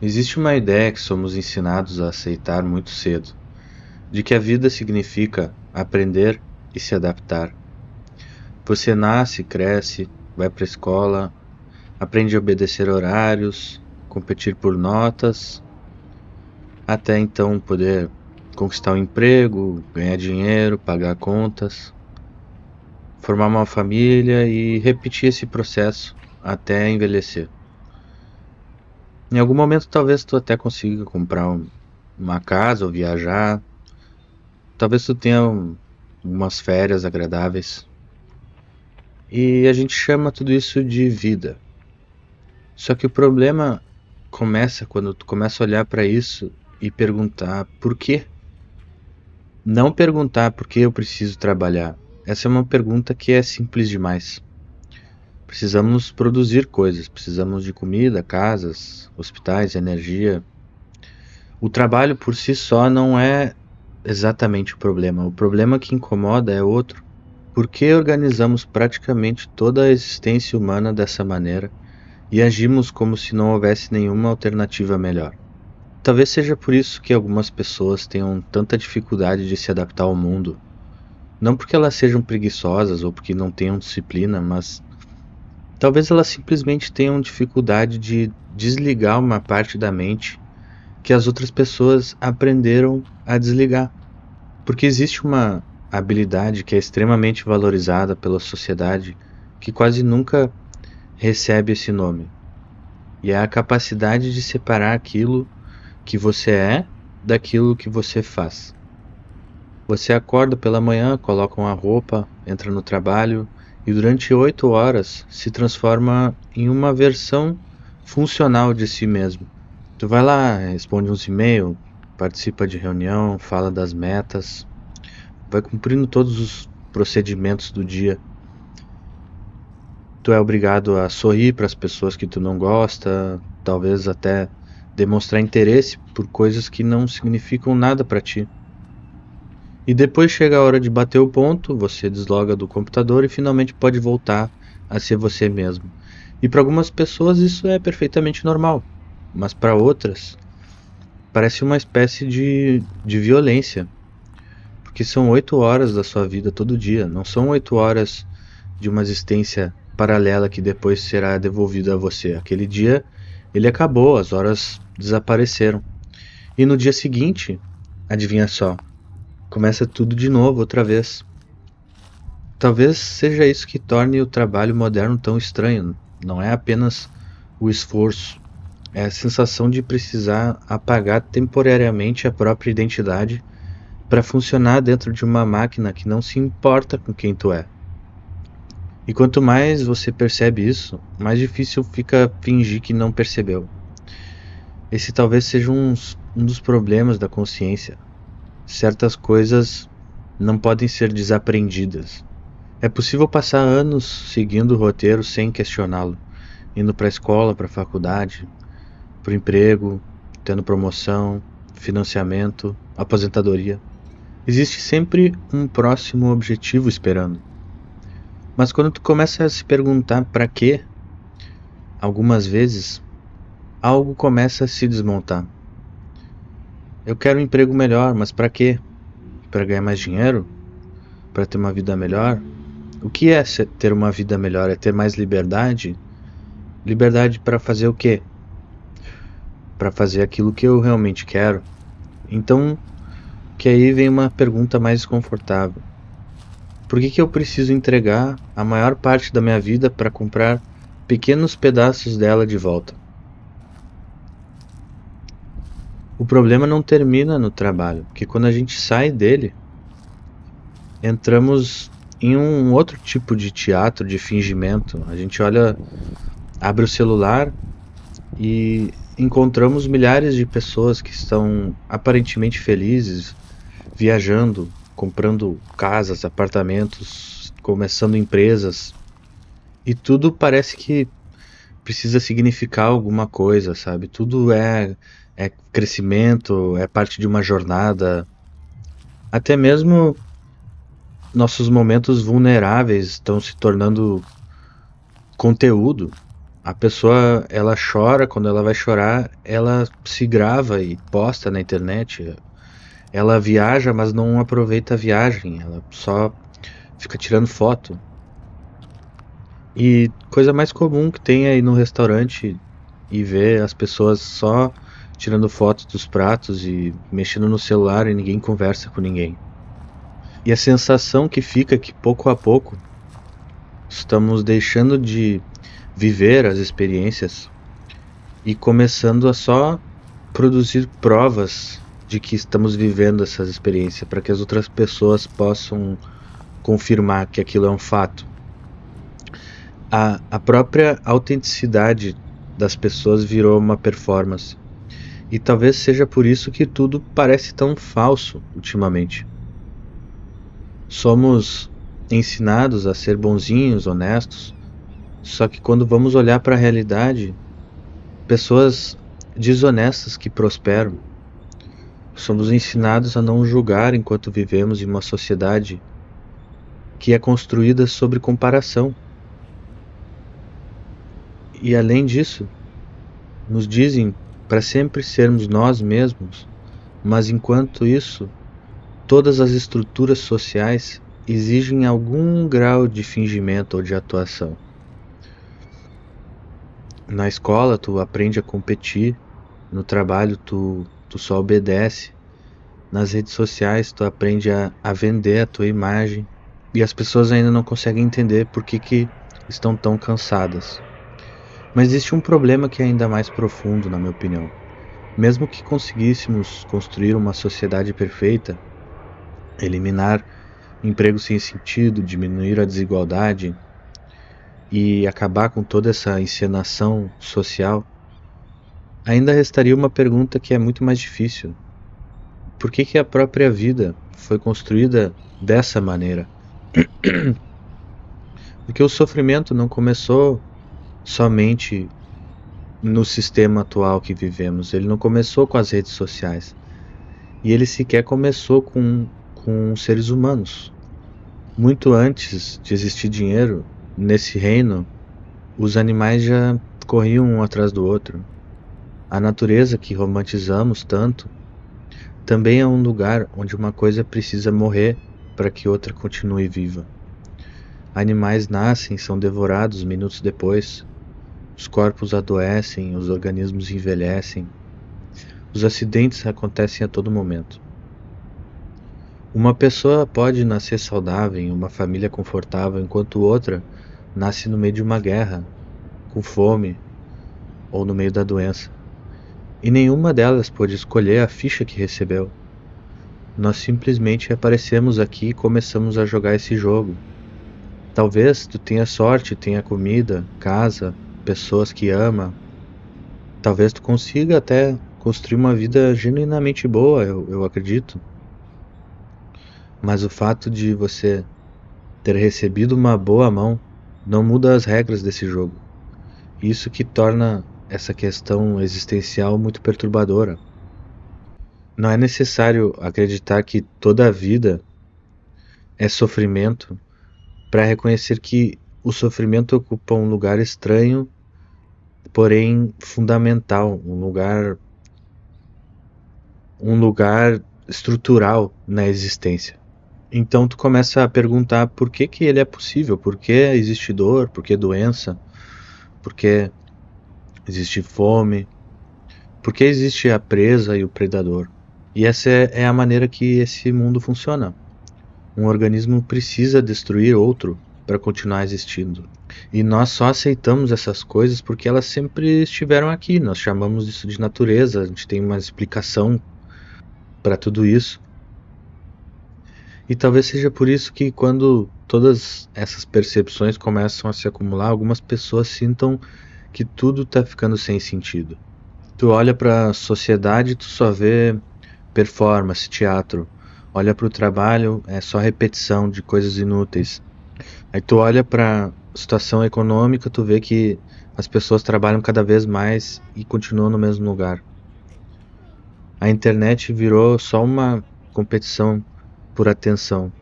Existe uma ideia que somos ensinados a aceitar muito cedo, de que a vida significa aprender e se adaptar. Você nasce, cresce, vai para a escola, aprende a obedecer horários, competir por notas, até então poder conquistar um emprego, ganhar dinheiro, pagar contas, formar uma família e repetir esse processo até envelhecer. Em algum momento talvez tu até consiga comprar uma casa ou viajar. Talvez tu tenha umas férias agradáveis. E a gente chama tudo isso de vida. Só que o problema começa quando tu começa a olhar para isso e perguntar por quê? Não perguntar por que eu preciso trabalhar. Essa é uma pergunta que é simples demais. Precisamos produzir coisas, precisamos de comida, casas, hospitais, energia. O trabalho por si só não é exatamente o problema. O problema que incomoda é outro. Por que organizamos praticamente toda a existência humana dessa maneira e agimos como se não houvesse nenhuma alternativa melhor? Talvez seja por isso que algumas pessoas tenham tanta dificuldade de se adaptar ao mundo. Não porque elas sejam preguiçosas ou porque não tenham disciplina, mas talvez elas simplesmente tenham dificuldade de desligar uma parte da mente que as outras pessoas aprenderam a desligar. Porque existe uma habilidade que é extremamente valorizada pela sociedade que quase nunca recebe esse nome. E é a capacidade de separar aquilo que você é daquilo que você faz. Você acorda pela manhã, coloca uma roupa, entra no trabalho e durante 8 horas se transforma em uma versão funcional de si mesmo. Tu vai lá, responde uns e-mails, participa de reunião, fala das metas, vai cumprindo todos os procedimentos do dia. Tu é obrigado a sorrir para as pessoas que tu não gosta, talvez até demonstrar interesse por coisas que não significam nada para ti. E depois chega a hora de bater o ponto, você desloga do computador e finalmente pode voltar a ser você mesmo. E para algumas pessoas isso é perfeitamente normal, mas para outras parece uma espécie de violência, porque são 8 horas da sua vida todo dia, não são 8 horas de uma existência paralela que depois será devolvida a você. Aquele dia ele acabou, as horas desapareceram. E no dia seguinte, adivinha só, começa tudo de novo outra vez. Talvez seja isso que torne o trabalho moderno tão estranho. Não é apenas o esforço, é a sensação de precisar apagar temporariamente a própria identidade para funcionar dentro de uma máquina que não se importa com quem tu é. E quanto mais você percebe isso, mais difícil fica fingir que não percebeu. Esse talvez seja um dos problemas da consciência. Certas coisas não podem ser desaprendidas. É possível passar anos seguindo o roteiro sem questioná-lo, indo para a escola, para a faculdade, para o emprego, tendo promoção, financiamento, aposentadoria. Existe sempre um próximo objetivo esperando. Mas quando tu começa a se perguntar para quê, algumas vezes algo começa a se desmontar. Eu quero um emprego melhor, mas para quê? Para ganhar mais dinheiro? Para ter uma vida melhor? O que é ter uma vida melhor? É ter mais liberdade? Liberdade para fazer o quê? Para fazer aquilo que eu realmente quero. Então, que aí vem uma pergunta mais desconfortável. Por que eu preciso entregar a maior parte da minha vida para comprar pequenos pedaços dela de volta? O problema não termina no trabalho, porque quando a gente sai dele, entramos em um outro tipo de teatro, de fingimento. A gente olha, abre o celular e encontramos milhares de pessoas que estão aparentemente felizes, viajando, comprando casas, apartamentos, começando empresas, e tudo parece que precisa significar alguma coisa, sabe? Tudo é crescimento, é parte de uma jornada. Até mesmo nossos momentos vulneráveis estão se tornando conteúdo. A pessoa, ela chora, quando ela vai chorar, ela se grava e posta na internet. Ela viaja, mas não aproveita a viagem, ela só fica tirando foto. E coisa mais comum que tem aí no restaurante e ver as pessoas só tirando fotos dos pratos e mexendo no celular e ninguém conversa com ninguém. E a sensação que fica é que pouco a pouco estamos deixando de viver as experiências e começando a só produzir provas de que estamos vivendo essas experiências para que as outras pessoas possam confirmar que aquilo é um fato. A própria autenticidade das pessoas virou uma performance. E talvez seja por isso que tudo parece tão falso ultimamente. Somos ensinados a ser bonzinhos, honestos, só que quando vamos olhar para a realidade, pessoas desonestas que prosperam. Somos ensinados a não julgar enquanto vivemos em uma sociedade que é construída sobre comparação. E além disso, nos dizem para sempre sermos nós mesmos, mas enquanto isso, todas as estruturas sociais exigem algum grau de fingimento ou de atuação. Na escola, tu aprende a competir, no trabalho, tu só obedece, nas redes sociais, tu aprende a vender a tua imagem, e as pessoas ainda não conseguem entender por que estão tão cansadas. Mas existe um problema que é ainda mais profundo, na minha opinião. Mesmo que conseguíssemos construir uma sociedade perfeita, eliminar emprego sem sentido, diminuir a desigualdade e acabar com toda essa encenação social, ainda restaria uma pergunta que é muito mais difícil. Por que a própria vida foi construída dessa maneira? Porque o sofrimento não começou somente no sistema atual que vivemos, ele não começou com as redes sociais. E ele sequer começou com seres humanos. Muito antes de existir dinheiro, nesse reino, os animais já corriam um atrás do outro. A natureza que romantizamos tanto também é um lugar onde uma coisa precisa morrer para que outra continue viva. Animais nascem, são devorados minutos depois. Os corpos adoecem, os organismos envelhecem. Os acidentes acontecem a todo momento. Uma pessoa pode nascer saudável em uma família confortável, enquanto outra nasce no meio de uma guerra, com fome ou no meio da doença. E nenhuma delas pôde escolher a ficha que recebeu. Nós simplesmente aparecemos aqui e começamos a jogar esse jogo. Talvez tu tenha sorte, tenha comida, casa, pessoas que ama. Talvez tu consiga até construir uma vida genuinamente boa, eu acredito. Mas o fato de você ter recebido uma boa mão não muda as regras desse jogo. Isso que torna essa questão existencial muito perturbadora. Não é necessário acreditar que toda a vida é sofrimento para reconhecer que o sofrimento ocupa um lugar estranho, porém fundamental, um lugar estrutural na existência. Então tu começa a perguntar por que ele é possível, por que existe dor, por que doença, por que existe fome, por que existe a presa e o predador. E essa é a maneira que esse mundo funciona. Um organismo precisa destruir outro para continuar existindo. E nós só aceitamos essas coisas porque elas sempre estiveram aqui. Nós chamamos isso de natureza, a gente tem uma explicação para tudo isso. E talvez seja por isso que quando todas essas percepções começam a se acumular, algumas pessoas sintam que tudo está ficando sem sentido. Tu olha para a sociedade, tu só vê performance, teatro. Olha para o trabalho, é só repetição de coisas inúteis. Aí tu olha para a situação econômica, tu vê que as pessoas trabalham cada vez mais e continuam no mesmo lugar. A internet virou só uma competição por atenção.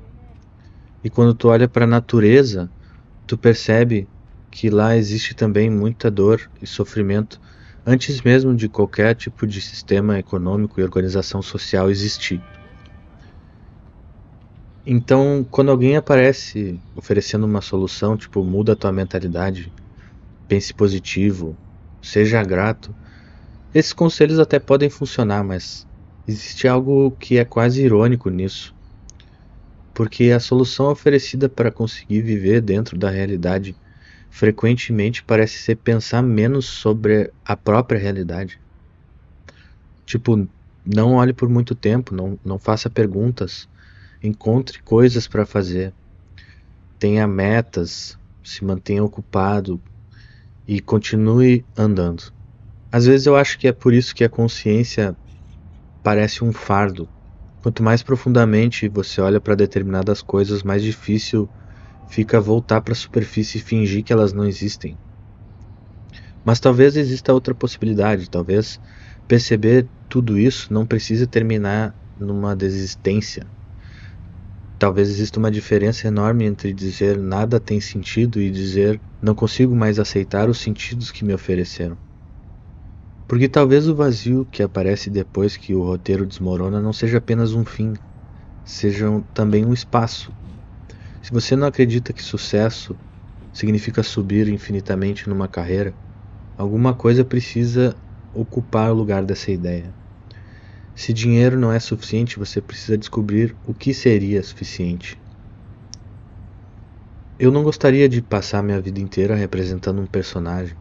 E quando tu olha para a natureza, tu percebe que lá existe também muita dor e sofrimento antes mesmo de qualquer tipo de sistema econômico e organização social existir. Então, quando alguém aparece oferecendo uma solução, tipo, muda a tua mentalidade, pense positivo, seja grato, esses conselhos até podem funcionar, mas existe algo que é quase irônico nisso, porque a solução oferecida para conseguir viver dentro da realidade frequentemente parece ser pensar menos sobre a própria realidade. Tipo, não olhe por muito tempo, não faça perguntas, encontre coisas para fazer, tenha metas, se mantenha ocupado e continue andando. Às vezes eu acho que é por isso que a consciência parece um fardo. Quanto mais profundamente você olha para determinadas coisas, mais difícil fica voltar para a superfície e fingir que elas não existem. Mas talvez exista outra possibilidade, talvez perceber tudo isso não precise terminar numa desistência. Talvez exista uma diferença enorme entre dizer nada tem sentido e dizer não consigo mais aceitar os sentidos que me ofereceram. Porque talvez o vazio que aparece depois que o roteiro desmorona não seja apenas um fim, seja também um espaço. Se você não acredita que sucesso significa subir infinitamente numa carreira, alguma coisa precisa ocupar o lugar dessa ideia. Se dinheiro não é suficiente, você precisa descobrir o que seria suficiente. Eu não gostaria de passar minha vida inteira representando um personagem.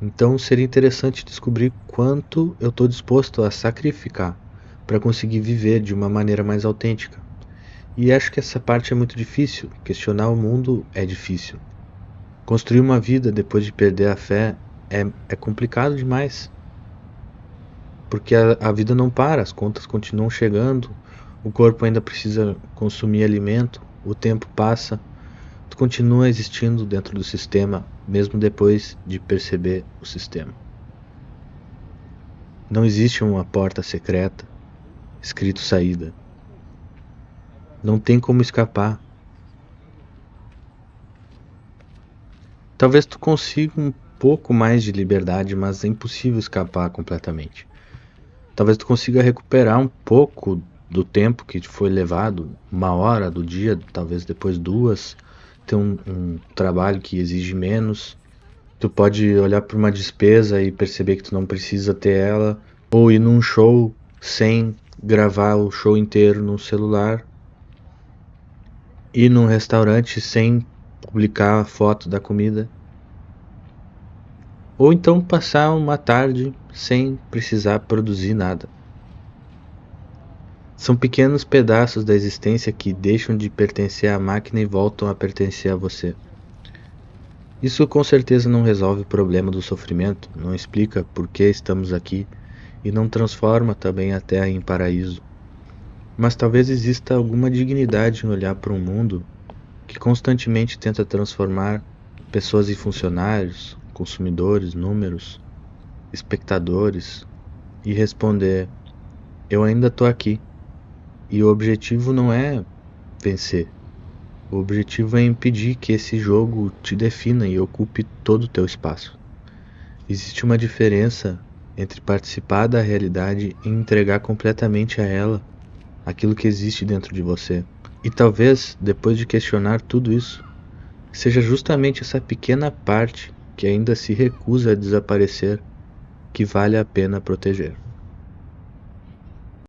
Então seria interessante descobrir quanto eu estou disposto a sacrificar para conseguir viver de uma maneira mais autêntica. E acho que essa parte é muito difícil. Questionar o mundo é difícil. Construir uma vida depois de perder a fé é complicado demais. Porque a vida não para, as contas continuam chegando, o corpo ainda precisa consumir alimento, o tempo passa, tu continua existindo dentro do sistema, mesmo depois de perceber o sistema. Não existe uma porta secreta, escrito saída. Não tem como escapar. Talvez tu consiga um pouco mais de liberdade, mas é impossível escapar completamente. Talvez tu consiga recuperar um pouco do tempo que te foi levado, 1 hora do dia, talvez depois 2, ter um trabalho que exige menos. Tu pode olhar para uma despesa e perceber que tu não precisa ter ela, ou ir num show sem gravar o show inteiro no celular, ir num restaurante sem publicar a foto da comida, ou então passar uma tarde sem precisar produzir nada. São pequenos pedaços da existência que deixam de pertencer à máquina e voltam a pertencer a você. Isso com certeza não resolve o problema do sofrimento, não explica por que estamos aqui e não transforma também a Terra em paraíso. Mas talvez exista alguma dignidade em olhar para um mundo que constantemente tenta transformar pessoas em funcionários, consumidores, números, espectadores e responder: eu ainda estou aqui. E o objetivo não é vencer. O objetivo é impedir que esse jogo te defina e ocupe todo o teu espaço. Existe uma diferença entre participar da realidade e entregar completamente a ela aquilo que existe dentro de você. E talvez, depois de questionar tudo isso, seja justamente essa pequena parte que ainda se recusa a desaparecer que vale a pena proteger.